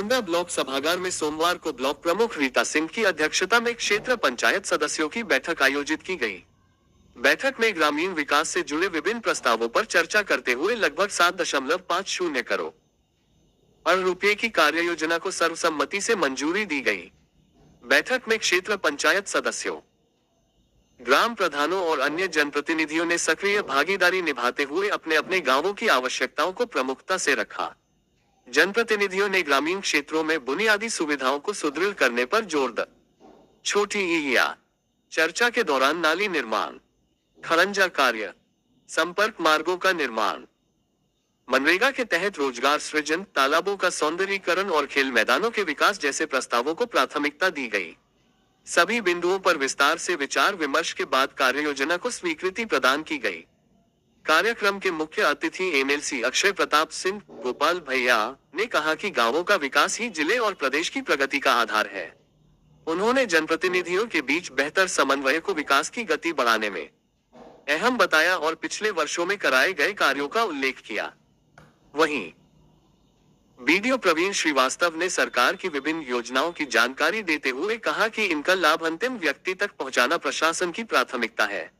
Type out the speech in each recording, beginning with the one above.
कुंडा block सभागार में सोमवार को ब्लॉक प्रमुख रीता सिंह की अध्यक्षता में क्षेत्र पंचायत सदस्यों की बैठक आयोजित की गई। बैठक में ग्रामीण विकास से जुड़े विभिन्न प्रस्तावों पर चर्चा करते हुए लगभग 7.50 करोड़ रुपए की कार्य योजना को सर्वसम्मति से मंजूरी दी गई। बैठक में क्षेत्र पंचायत सदस्यों, ग्राम प्रधानों और अन्य जनप्रतिनिधियों ने सक्रिय भागीदारी निभाते हुए अपने अपने गांवों की आवश्यकताओं को प्रमुखता से रखा। जनप्रतिनिधियों ने ग्रामीण क्षेत्रों में बुनियादी सुविधाओं को सुदृढ़ करने पर जोर दिया। छोटी ईया चर्चा के दौरान नाली निर्माण, खरंजा कार्य, संपर्क मार्गों का निर्माण, मनरेगा के तहत रोजगार सृजन, तालाबों का सौंदर्यीकरण और खेल मैदानों के विकास जैसे प्रस्तावों को प्राथमिकता दी गई। सभी बिंदुओं पर विस्तार से विचार विमर्श के बाद कार्ययोजना को स्वीकृति प्रदान की गई। कार्यक्रम के मुख्य अतिथि एमएलसी अक्षय प्रताप सिंह गोपाल भैया ने कहा कि गांवों का विकास ही जिले और प्रदेश की प्रगति का आधार है। उन्होंने जनप्रतिनिधियों के बीच बेहतर समन्वय को विकास की गति बढ़ाने में अहम बताया और पिछले वर्षों में कराए गए कार्यों का उल्लेख किया। वहीं बीडीओ प्रवीण श्रीवास्तव ने सरकार की विभिन्न योजनाओं की जानकारी देते हुए कहा कि इनका लाभ अंतिम व्यक्ति तक पहुंचाना प्रशासन की प्राथमिकता है।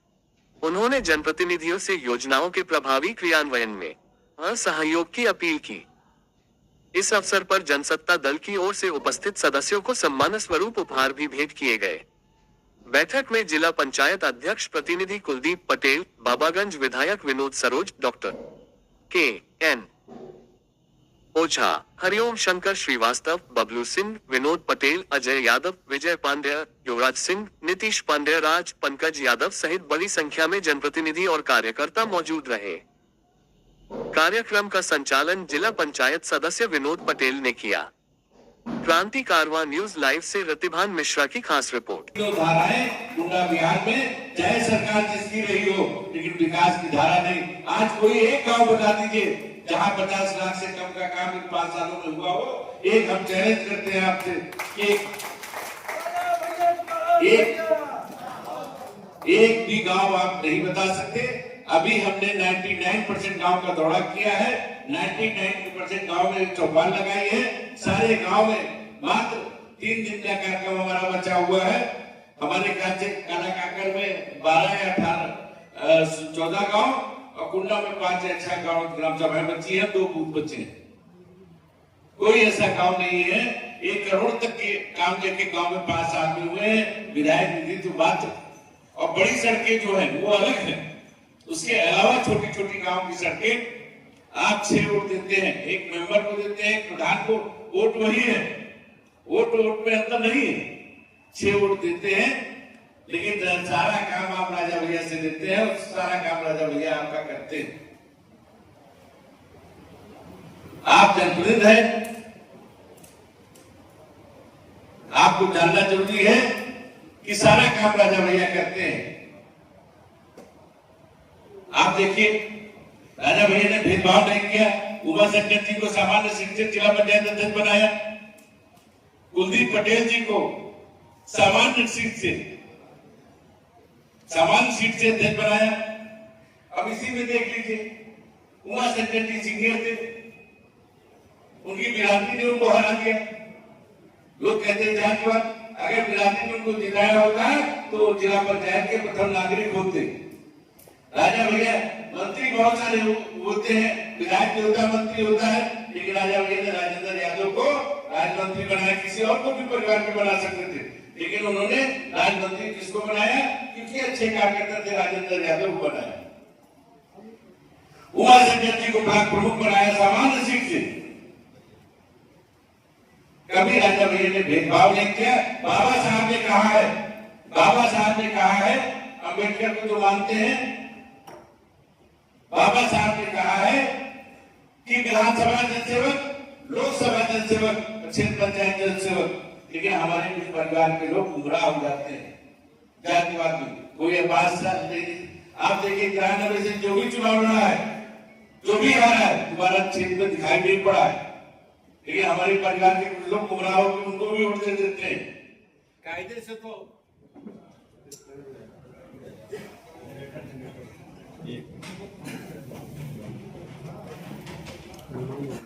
उन्होंने जनप्रतिनिधियों से योजनाओं के प्रभावी क्रियान्वयन में सहयोग की अपील की। इस अवसर पर जनसत्ता दल की ओर से उपस्थित सदस्यों को सम्मान स्वरूप उपहार भी भेंट किए गए। बैठक में जिला पंचायत अध्यक्ष प्रतिनिधि कुलदीप पटेल, बाबागंज विधायक विनोद सरोज, डॉक्टर के.एन. ओझा, हरिओम शंकर श्रीवास्तव, बबलू सिंह, विनोद पटेल, अजय यादव, विजय पांड्या, युवराज सिंह, नीतीश पांड्या, राज, पंकज यादव सहित बड़ी संख्या में जनप्रतिनिधि और कार्यकर्ता मौजूद रहे। कार्यक्रम का संचालन जिला पंचायत सदस्य विनोद पटेल ने किया। क्रांति कारवां न्यूज लाइव से रतिभान मिश्रा की खास रिपोर्ट। धाराएं गुंडा बिहार में चाहे सरकार जिसकी रही हो, लेकिन विकास की धारा नहीं। आज कोई एक गांव बता दीजिए जहां 50 लाख से कम का काम इन 5 सालों में हुआ हो। एक हम चैलेंज करते हैं आपसे कि एक भी गांव आप नहीं बता सकते। अभी हमने 99% गांव का दौरा किया है। 99% गांव में चौपाल लगाई है। सारे गांव में मात्र 3 दिन का कार्यक्रम हमारा बचा हुआ है। हमारे काला काकर में 12 या 18 14 गांव और कुंडा में 5 या 6 गांव ग्राम सभाएं बची है, 2 बूथ बचे हैं। कोई ऐसा गांव नहीं है 1 करोड़ तक के काम लेके गांव में 5 साल में हुए हैं। विधायक निधि तो बात, और बड़ी सड़कें जो है वो अलग है। उसके अलावा छोटी छोटी गांव की सड़कें आप 6 वोट देते हैं, एक मेंबर को देते हैं, एक प्रधान को। वोट वही है, वोट में अंतर नहीं है। 6 वोट देते हैं, लेकिन सारा काम आप राजा भैया से देते हैं और सारा काम राजा भैया आपका करते हैं। आप जनप्रतिनिधि हैं, आपको जानना जरूरी है कि सारा काम राजा भैया करते हैं। आप देखिए, राजा भैया ने भेदभाव नहीं किया। उमा शंकर जी को सामान्य सीट से जिला पंचायत अध्यक्ष बनाया, कुलदीप पटेल जी को सामान्य सीट से अध्यक्ष बनाया। अब इसी में देख लीजिए, उमा शंकर जी सीनियर थे, उनकी बिरादरी ने उनको हरा दिया। लोग कहते हैं जान के बाद अगर बिरादरी ने उनको जिताया होता तो जिला पंचायत के प्रथम नागरिक होते। राजा भैया मंत्री बहुत सारे होते हैं, विधायक होता, मंत्री होता है, लेकिन राजा भैया ने राजेंद्र यादव को राजमंत्री बनाया। किसी और को भी परिवार में बना सकते थे, लेकिन उन्होंने राजमंत्री किसको बनाया? क्योंकि अच्छे कार्यकर्ता थे, राजेंद्र यादव को बनाया। उमा शंकर जी को ब्लॉक प्रमुख बनाया सामान्य सीट से। कभी राजा भैया ने भेदभाव नहीं किया। बाबा साहब ने कहा है, अम्बेडकर को तो मानते हैं, बाबा साहब ने कहा है कि विधानसभा जनसेवक, लोकसभा जनसेवक, क्षेत्र पंचायत जनसेवक, लेकिन हमारे कुछ परिवार के लोग गुमराह हो जाते हैं जातिवाद में। कोई बात नहीं। आप देखिए 93 से जो भी चुनाव लड़ा है, जो भी आ रहा है, दोबारा क्षेत्र में दिखाई नहीं पड़ा है, लेकिन हमारे परिवार के कुछ लोग गुमराह होकर उनको भी वोट दे देते हैं। कायदे से तो